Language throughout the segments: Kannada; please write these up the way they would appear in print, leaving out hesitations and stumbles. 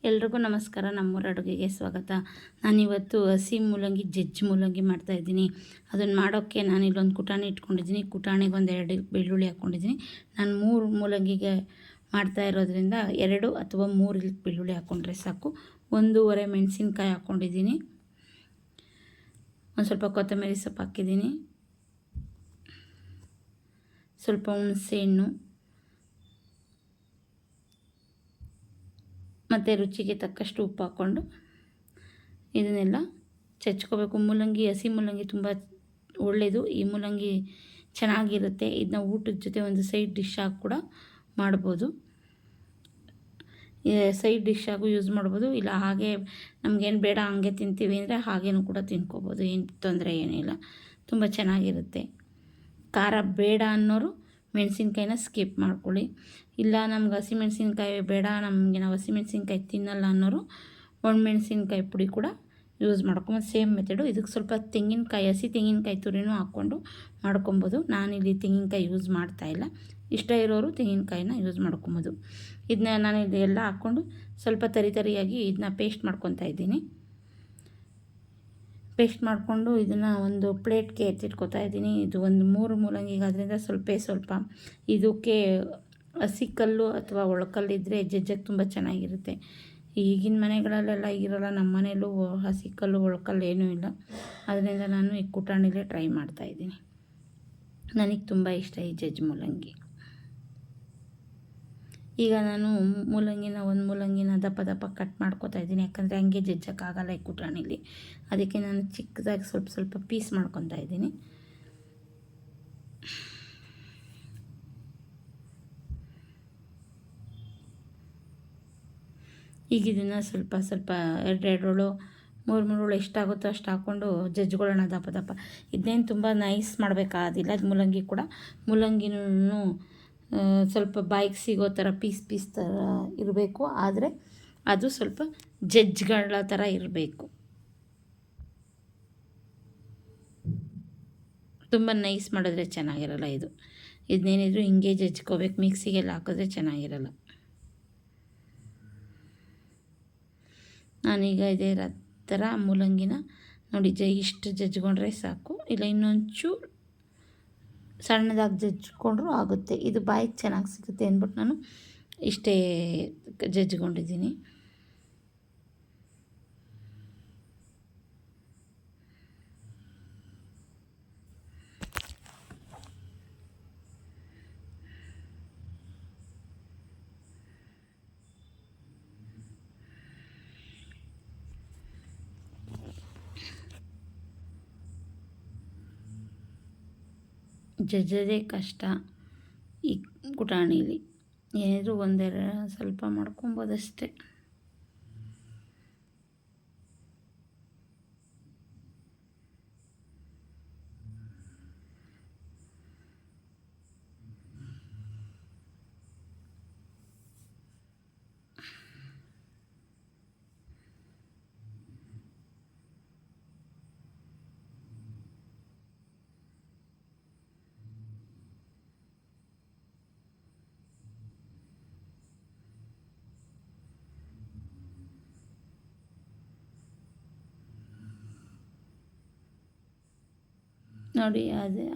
ಎಲ್ರಿಗೂ ನಮಸ್ಕಾರ. ನಮ್ಮೂರ ಅಡುಗೆಗೆ ಸ್ವಾಗತ. ನಾನಿವತ್ತು ಹಸಿ ಮೂಲಂಗಿ ಮೂಲಂಗಿ ಮಾಡ್ತಾಯಿದ್ದೀನಿ. ಅದನ್ನು ಮಾಡೋಕ್ಕೆ ನಾನು ಇಲ್ಲೊಂದು ಕುಟಾಣಿ ಇಟ್ಕೊಂಡಿದ್ದೀನಿ. ಕುಟಾಣಿಗೆ ಒಂದೆರಡು ಬೆಳ್ಳುಳ್ಳಿ ಹಾಕ್ಕೊಂಡಿದ್ದೀನಿ. ನಾನು 3 ಮೂಲಂಗಿಗೆ ಮಾಡ್ತಾ ಇರೋದ್ರಿಂದ 2 ಅಥವಾ 3 ಬೆಳ್ಳುಳ್ಳಿ ಹಾಕ್ಕೊಂಡ್ರೆ ಸಾಕು. 1.5 ಮೆಣಸಿನ್ಕಾಯಿ ಹಾಕ್ಕೊಂಡಿದ್ದೀನಿ. ಒಂದು ಸ್ವಲ್ಪ ಕೊತ್ತಂಬರಿ ಸೊಪ್ಪು ಹಾಕಿದ್ದೀನಿ. ಸ್ವಲ್ಪ ಹುಣಸೆಹಣ್ಣು ಮತ್ತು ರುಚಿಗೆ ತಕ್ಕಷ್ಟು ಉಪ್ಪು ಹಾಕ್ಕೊಂಡು ಇದನ್ನೆಲ್ಲ ಚಚ್ಕೋಬೇಕು. ಹಸಿ ಮೂಲಂಗಿ ತುಂಬ ಒಳ್ಳೆಯದು. ಈ ಮೂಲಂಗಿ ಚೆನ್ನಾಗಿರುತ್ತೆ. ಇದನ್ನ ಊಟದ ಜೊತೆ ಒಂದು ಸೈಡ್ ಡಿಶ್ ಆಗಿ ಕೂಡ ಮಾಡ್ಬೋದು. ಸೈಡ್ ಡಿಶ್ ಆಗೂ ಯೂಸ್ ಮಾಡ್ಬೋದು, ಇಲ್ಲ ಹಾಗೆ ನಮಗೇನು ಬೇಡ ಹಾಗೆ ತಿಂತೀವಿ ಅಂದರೆ ಹಾಗೇನೂ ಕೂಡ ತಿನ್ಕೋಬೋದು. ಏನು ತೊಂದರೆ ಏನಿಲ್ಲ, ತುಂಬ ಚೆನ್ನಾಗಿರುತ್ತೆ. ಖಾರ ಬೇಡ ಅನ್ನೋರು ಮೆಣಸಿನ್ಕಾಯಿನ ಸ್ಕಿಪ್ ಮಾಡ್ಕೊಳ್ಳಿ. ಇಲ್ಲ ನಮ್ಗೆ ಹಸಿಮೆಣ್ಸಿನ್ಕಾಯಿ ಬೇಡ, ನಾವು ಹಸಿಮೆಣ್ಸಿನ್ಕಾಯಿ ತಿನ್ನಲ್ಲ ಅನ್ನೋರು ಒಣಮೆಣ್ಸಿನ್ಕಾಯಿ ಪುಡಿ ಕೂಡ ಯೂಸ್ ಮಾಡ್ಕೊಬೋದು. Same method. ಇದಕ್ಕೆ ಸ್ವಲ್ಪ ಹಸಿ ತೆಂಗಿನಕಾಯಿ ತುರಿನೂ ಹಾಕ್ಕೊಂಡು ಮಾಡ್ಕೊಬೋದು. ನಾನಿಲ್ಲಿ ತೆಂಗಿನಕಾಯಿ ಯೂಸ್ ಮಾಡ್ತಾಯಿಲ್ಲ. ಇಷ್ಟ ಇರೋರು ತೆಂಗಿನಕಾಯಿನ ಯೂಸ್ ಮಾಡ್ಕೊಬೋದು. ಇದನ್ನ ನಾನು ಇದೆಲ್ಲ ಹಾಕ್ಕೊಂಡು ಸ್ವಲ್ಪ ತರಿಯಾಗಿ ಇದನ್ನ ಪೇಸ್ಟ್ ಮಾಡ್ಕೊತಾ ಇದ್ದೀನಿ. ಪೇಸ್ಟ್ ಮಾಡಿಕೊಂಡು ಇದನ್ನು ಒಂದು ಪ್ಲೇಟ್ಗೆ ಎತ್ತಿಟ್ಕೊತಾ ಇದ್ದೀನಿ. ಇದು ಒಂದು 3 ಮೂಲಂಗಿಗಾದ್ರಿಂದ ಸ್ವಲ್ಪ ಇದಕ್ಕೆ ಹಸಿ ಕಲ್ಲು ಅಥವಾ ಒಳಕಲ್ಲಿದ್ದರೆ ಜಜ್ಜಕ್ಕೆ ತುಂಬ ಚೆನ್ನಾಗಿರುತ್ತೆ. ಈಗಿನ ಮನೆಗಳಲ್ಲೆಲ್ಲ ಇರೋಲ್ಲ. ನಮ್ಮ ಮನೆಯಲ್ಲೂ ಹಸಿ ಕಲ್ಲು ಒಳಕಲ್ಲು ಏನೂ ಇಲ್ಲ. ಅದರಿಂದ ನಾನು ಈ ಕುಟಾಣಿಲೇ ಟ್ರೈ ಮಾಡ್ತಾಯಿದ್ದೀನಿ. ನನಗೆ ತುಂಬ ಇಷ್ಟ ಈ ಮೂಲಂಗಿ. ಈಗ ನಾನು ಒಂದು ಮೂಲಂಗಿನ ದಪ್ಪ ಕಟ್ ಮಾಡ್ಕೊತಾ ಇದ್ದೀನಿ. ಯಾಕಂದರೆ ಹಂಗೆ ಜಜ್ಜಕ್ಕಾಗಲ್ಲ ಈ ಕುಟಾಣಿಲಿ. ಅದಕ್ಕೆ ನಾನು ಚಿಕ್ಕದಾಗಿ ಸ್ವಲ್ಪ ಪೀಸ್ ಮಾಡ್ಕೊತಾ ಇದ್ದೀನಿ. ಈಗ ಇದನ್ನು ಸ್ವಲ್ಪ ಎರಡೆರಡು 3 ಎಷ್ಟಾಗುತ್ತೋ ಅಷ್ಟು ಹಾಕ್ಕೊಂಡು ಜಜ್ಕೊಳ್ಳೋಣ ದಪ್ಪ. ಇದನ್ನೇನು ತುಂಬ ನೈಸ್ ಮಾಡಬೇಕಾದಿಲ್ಲ. ಮೂಲಂಗಿ ಕೂಡ ಮೂಲಂಗಿನೂ ಸ್ವಲ್ಪ ಬಾಯಿಗೆ ಸಿಗೋ ಥರ ಪೀಸ್ ಥರ ಇರಬೇಕು. ಆದರೆ ಅದು ಸ್ವಲ್ಪ ಜಜ್ಗಳ ಥರ ಇರಬೇಕು. ತುಂಬ ನೈಸ್ ಮಾಡಿದ್ರೆ ಚೆನ್ನಾಗಿರಲ್ಲ. ಇದನ್ನೇನಿದ್ರು ಹಿಂಗೆ ಜಜ್ಕೋಬೇಕು. ಮಿಕ್ಸಿಗೆಲ್ಲ ಹಾಕಿದ್ರೆ ಚೆನ್ನಾಗಿರಲ್ಲ. ನಾನೀಗ ಇದೇ ಥರ ಮೂಲಂಗಿನ ನೋಡಿ ಇಷ್ಟು ಜಜ್ಕೊಂಡ್ರೆ ಸಾಕು. ಇಲ್ಲ ಇನ್ನೊಂಚೂರು ಸಣ್ಣದಾಗಿ ಜಜ್ಕೊಂಡ್ರೂ ಆಗುತ್ತೆ. ಇದು ಬಾಯಿಗೆ ಚೆನ್ನಾಗಿ ಸಿಗುತ್ತೆ ಅಂದ್ಬಿಟ್ಟು ನಾನು ಇಷ್ಟೇ ಜಜ್ಕೊಂಡಿದ್ದೀನಿ. ಜಜ್ಜೋದೇ ಕಷ್ಟ ಈ ಕುಟಾಣೀಲಿ. ಏನಿದ್ರು ಒಂದೆರಡು ಸ್ವಲ್ಪ ಮಾಡ್ಕೊಬೋದಷ್ಟೆ. ನೋಡಿ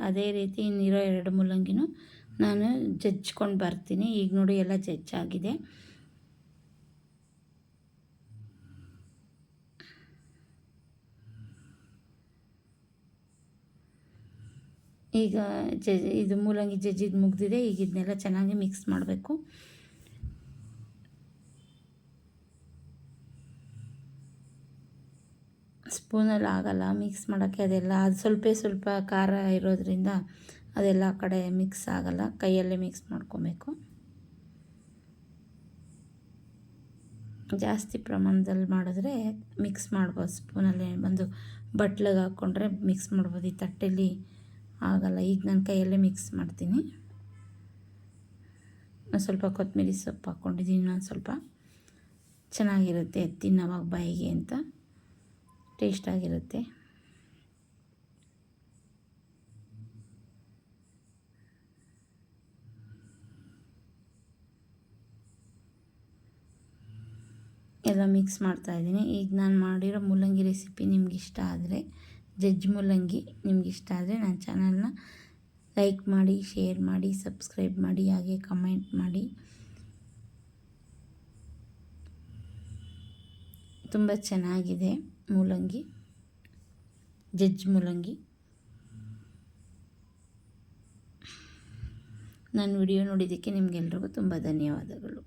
ಅದೇ ರೀತಿ ಇನ್ನಿರೋ 2 ಮೂಲಂಗಿನೂ ನಾನು ಜಜ್ಕೊಂಡು ಬರ್ತೀನಿ. ಈಗ ನೋಡಿ ಎಲ್ಲ ಜಜ್ಜಾಗಿದೆ. ಈಗ ಇದು ಮೂಲಂಗಿ ಜಜ್ಜಿದ್ದು ಮುಗಿದಿದೆ. ಈಗ ಇದನ್ನೆಲ್ಲ ಚೆನ್ನಾಗಿ ಮಿಕ್ಸ್ ಮಾಡಬೇಕು. ಸ್ಪೂನಲ್ಲಿ ಆಗಲ್ಲ ಮಿಕ್ಸ್ ಮಾಡೋಕ್ಕೆ. ಅದೆಲ್ಲ ಅದು ಸ್ವಲ್ಪ ಖಾರ ಇರೋದ್ರಿಂದ ಅದೆಲ್ಲ ಆ ಕಡೆ ಮಿಕ್ಸ್ ಆಗಲ್ಲ. ಕೈಯಲ್ಲೇ ಮಿಕ್ಸ್ ಮಾಡ್ಕೊಬೇಕು. ಜಾಸ್ತಿ ಪ್ರಮಾಣದಲ್ಲಿ ಮಾಡಿದ್ರೆ ಮಿಕ್ಸ್ ಮಾಡ್ಬೋದು. ಸ್ಪೂನಲ್ಲೇ ಬಂದು ಬಟ್ಲಿಗೆ ಹಾಕ್ಕೊಂಡ್ರೆ ಮಿಕ್ಸ್ ಮಾಡ್ಬೋದು. ಈ ತಟ್ಟೆಯಲ್ಲಿ ಆಗಲ್ಲ. ಈಗ ನಾನು ಕೈಯಲ್ಲೇ ಮಿಕ್ಸ್ ಮಾಡ್ತೀನಿ. ಸ್ವಲ್ಪ ಕೊತ್ತಂಬರಿ ಸೊಪ್ಪು ಹಾಕ್ಕೊಂಡಿದ್ದೀನಿ. ಇನ್ನೊಂದು ಸ್ವಲ್ಪ ಚೆನ್ನಾಗಿರುತ್ತೆ ತಿನ್ನೋವಾಗ ಬಾಯಿಗೆ ಅಂತ, ಟೇಸ್ಟಾಗಿರುತ್ತೆ. ಎಲ್ಲ ಮಿಕ್ಸ್ ಮಾಡ್ತಾಯಿದ್ದೀನಿ. ಈಗ ನಾನು ಮಾಡಿರೋ ಮೂಲಂಗಿ ರೆಸಿಪಿ ನಿಮ್ಗೆ ಇಷ್ಟ ಆದರೆ, ಜಜ್ಜ್ ಮೂಲಂಗಿ ನಿಮ್ಗೆ ಇಷ್ಟ ಆದರೆ ನನ್ನ ಚಾನಲ್ನ ಲೈಕ್ ಮಾಡಿ, ಶೇರ್ ಮಾಡಿ, ಸಬ್ಸ್ಕ್ರೈಬ್ ಮಾಡಿ, ಹಾಗೆ ಕಮೆಂಟ್ ಮಾಡಿ. ತುಂಬ ಚೆನ್ನಾಗಿದೆ ಮೂಲಂಗಿ, ಜಜ್ಜ್ ಮೂಲಂಗಿ. ನನ್ನ ವಿಡಿಯೋ ನೋಡಿದ್ದಕ್ಕೆ ನಿಮಗೆಲ್ರಿಗೂ ತುಂಬ ಧನ್ಯವಾದಗಳು.